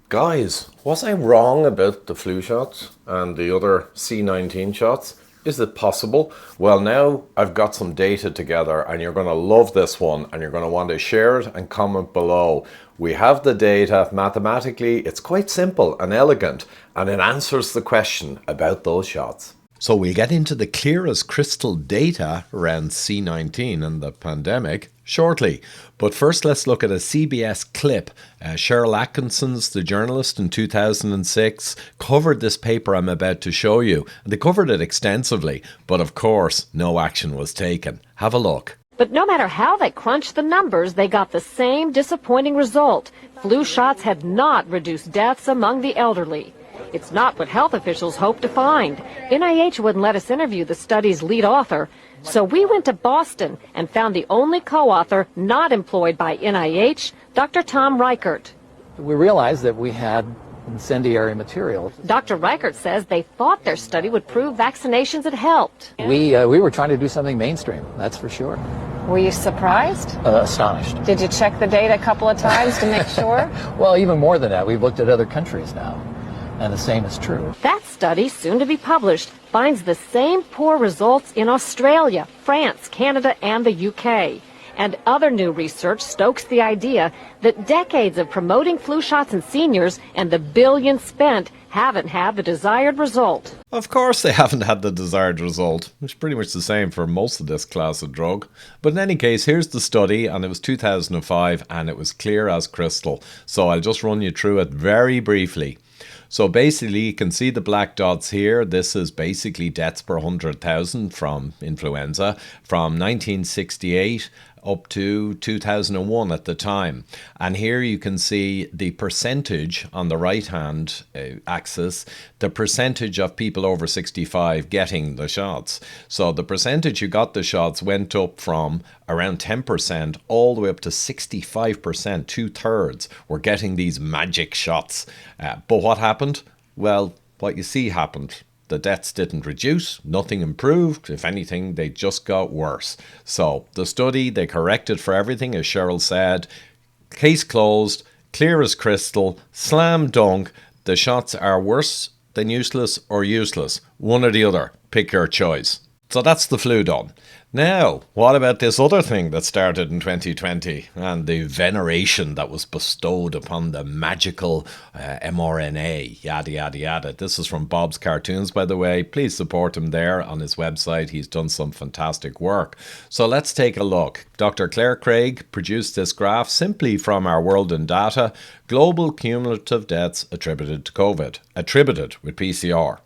Guys, was I wrong about the flu shots and the other C19 shots? Is it possible? Well, now I've got some data together and you're going to love this one and you're going to want to share it and comment below. We have the data. Mathematically, it's quite simple and elegant, and it answers the question about those shots. So we'll get into the clear as crystal data around C19 and the pandemic shortly. But first, let's look at a CBS clip. Cheryl Atkinson's, the journalist in 2006, covered this paper I'm about to show you. They covered it extensively, but of course, no action was taken. Have a look. But no matter how they crunched the numbers, they got the same disappointing result. Flu shots had not reduced deaths among the elderly. It's not what health officials hope to find. NIH wouldn't let us interview the study's lead author, so we went to Boston and found the only co-author not employed by NIH, Dr. Tom Reichert. We realized that we had incendiary material. Dr. Reichert says they thought their study would prove vaccinations had helped. We were trying to do something mainstream, that's for sure. Were you surprised? Astonished. Did you check the data a couple of times to make sure? Well, even more than that, we've looked at other countries now, and the same is true. That study, soon to be published, finds the same poor results in Australia, France, Canada, and the UK. And other new research stokes the idea that decades of promoting flu shots in seniors and the billions spent haven't had the desired result. Of course they haven't had the desired result. It's pretty much the same for most of this class of drug. But in any case, here's the study, and it was 2005, and it was clear as crystal. So I'll just run you through it very briefly. So basically, you can see the black dots here. This is basically deaths per 100,000 from influenza from 1968 up to 2001 at the time. And here you can see the percentage on the right-hand axis, the percentage of people over 65 getting the shots. So the percentage who got the shots went up from around 10% all the way up to 65%, 2/3 were getting these magic shots. But what happened? Well, what you see happened. The deaths didn't reduce, nothing improved. If anything, they just got worse. So the study, they corrected for everything, as Cheryl said. Case closed, clear as crystal, slam dunk. The shots are worse than useless or useless. One or the other. Pick your choice. So that's the flu done. Now, what about this other thing that started in 2020 and the veneration that was bestowed upon the magical mRNA, yada, yada, yada. This is from Bob's Cartoons, by the way. Please support him there on his website. He's done some fantastic work. So let's take a look. Dr. Claire Craig produced this graph simply from our world in data. Global cumulative deaths attributed to COVID. Attributed with PCR.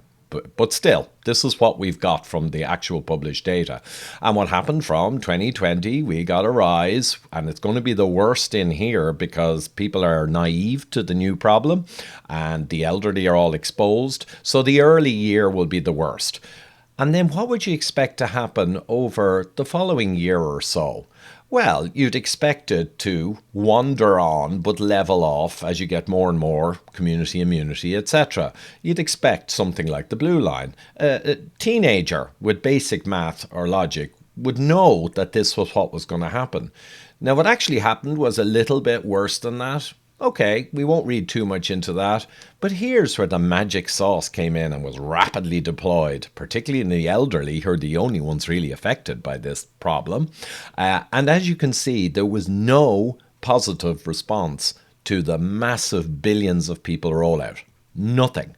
But still, this is what we've got from the actual published data. And what happened from 2020, we got a rise, and it's going to be the worst in here because people are naive to the new problem and the elderly are all exposed. So the early year will be the worst. And then what would you expect to happen over the following year or so? Well, you'd expect it to wander on but level off as you get more and more community immunity, etc. You'd expect something like the blue line. A teenager with basic math or logic would know that this was what was going to happen. Now, what actually happened was a little bit worse than that. Okay, we won't read too much into that, but here's where the magic sauce came in and was rapidly deployed, particularly in the elderly, who are the only ones really affected by this problem. And as you can see, there was no positive response to the massive billions of people rollout. Nothing.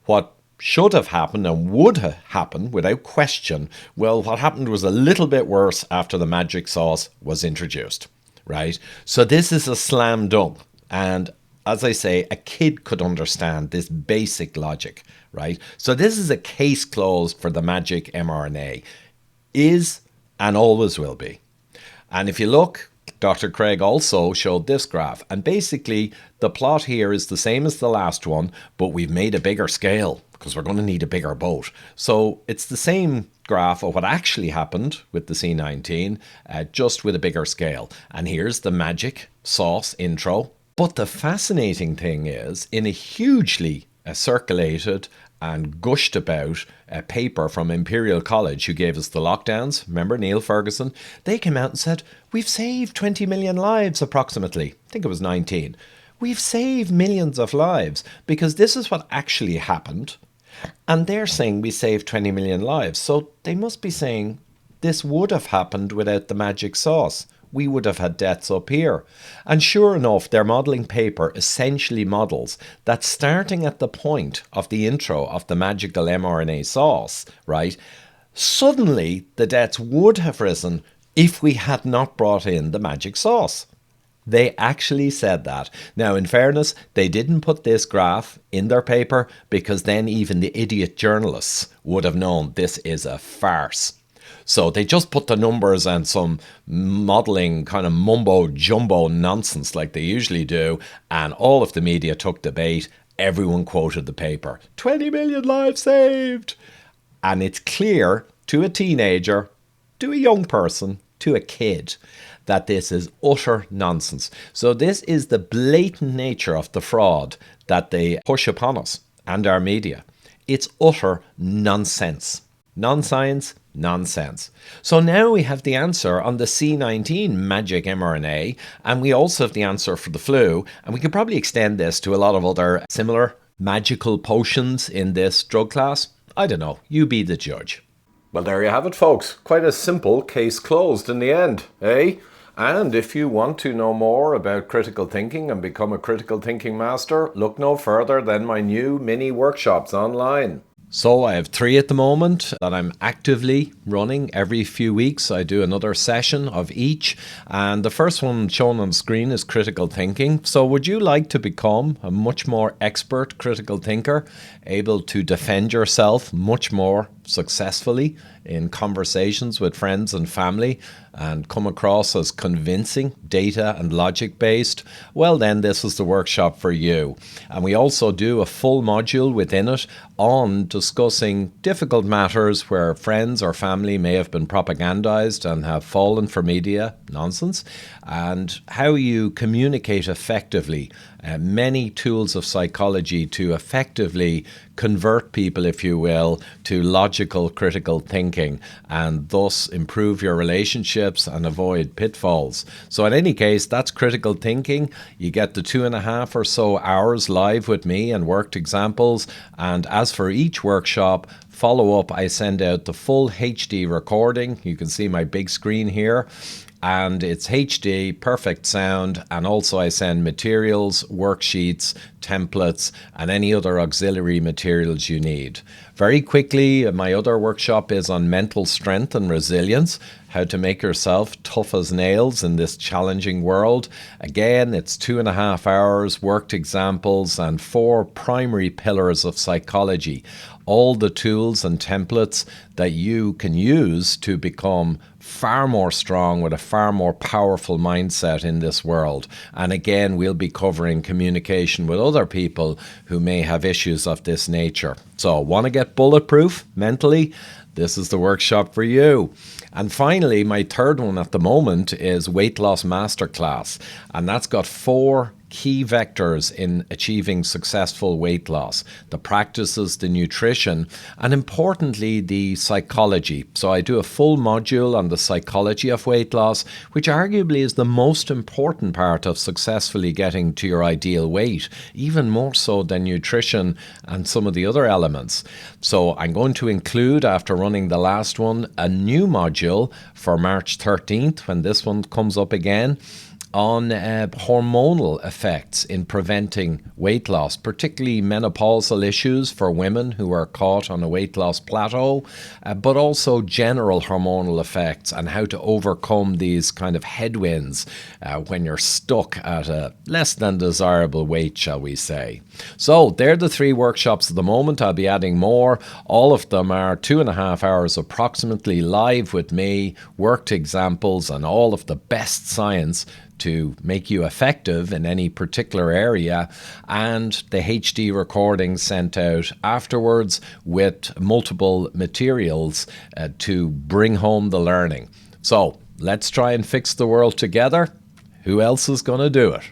What should have happened and would have happened without question, well, what happened was a little bit worse after the magic sauce was introduced, right? So this is a slam dunk. And as I say, a kid could understand this basic logic, right? So this is a case closed for the magic mRNA. Is and always will be. And if you look, Dr. Craig also showed this graph. And basically, the plot here is the same as the last one, but we've made a bigger scale because we're going to need a bigger boat. So it's the same graph of what actually happened with the C19, just with a bigger scale. And here's the magic sauce intro. But the fascinating thing is, in a hugely circulated and gushed about a paper from Imperial College, who gave us the lockdowns, remember Neil Ferguson, they came out and said, we've saved 20 million lives approximately. I think it was 19. we've saved millions of lives because this is what actually happened. And they're saying we saved 20 million lives. So they must be saying this would have happened without the magic sauce. We would have had deaths up here. And sure enough, their modelling paper essentially models that starting at the point of the intro of the magical mRNA sauce, right, suddenly the deaths would have risen if we had not brought in the magic sauce. They actually said that. Now, in fairness, they didn't put this graph in their paper because then even the idiot journalists would have known this is a farce. So they just put the numbers and some modelling kind of mumbo jumbo nonsense like they usually do, and all of the media took the bait. Everyone quoted the paper. 20 million lives saved! And it's clear to a teenager, to a young person, to a kid, that this is utter nonsense. So this is the blatant nature of the fraud that they push upon us and our media. It's utter nonsense. Non-science, nonsense. So now we have the answer on the C19 magic mRNA, and we also have the answer for the flu, and we could probably extend this to a lot of other similar magical potions in this drug class. I don't know, you be the judge. Well, there you have it, folks. Quite a simple case closed in the end, eh? And if you want to know more about critical thinking and become a critical thinking master, look no further than my new mini workshops online. So I have 3 at the moment that I'm actively running. Every few weeks I do another session of each, and the first one shown on the screen is critical thinking. So would you like to become a much more expert critical thinker, able to defend yourself much more successfully in conversations with friends and family and come across as convincing, data and logic based? Well, then this is the workshop for you. And we also do a full module within it on discussing difficult matters where friends or family may have been propagandized and have fallen for media nonsense, and how you communicate effectively. Many tools of psychology to effectively convert people, if you will, to logical critical thinking and thus improve your relationships and avoid pitfalls. So in any case, that's critical thinking. You get the 2.5 or so hours live with me and worked examples. And as for each workshop, follow up, I send out the full HD recording. You can see my big screen here. And it's HD, perfect sound, and also I send materials, worksheets, templates, and any other auxiliary materials you need. Very quickly, my other workshop is on mental strength and resilience, how to make yourself tough as nails in this challenging world. Again, it's 2.5 hours, worked examples, and 4 primary pillars of psychology. All the tools and templates that you can use to become far more strong with a far more powerful mindset in this world. And again, we'll be covering communication with other people who may have issues of this nature. So, want to get bulletproof mentally? This is the workshop for you. And finally, my third one at the moment is Weight Loss Masterclass. And that's got 4 key vectors in achieving successful weight loss: the practices, the nutrition, and importantly, the psychology. So I do a full module on the psychology of weight loss, which arguably is the most important part of successfully getting to your ideal weight, even more so than nutrition and some of the other elements. So I'm going to include, after running the last one, a new module for March 13th, when this one comes up again, on hormonal effects in preventing weight loss, particularly menopausal issues for women who are caught on a weight loss plateau, but also general hormonal effects and how to overcome these kind of headwinds when you're stuck at a less than desirable weight, shall we say. So they're the 3 workshops at the moment. I'll be adding more. All of them are 2.5 hours approximately live with me, worked examples, and all of the best science to make you effective in any particular area, and the HD recording sent out afterwards with multiple materials to bring home the learning. So let's try and fix the world together. Who else is going to do it?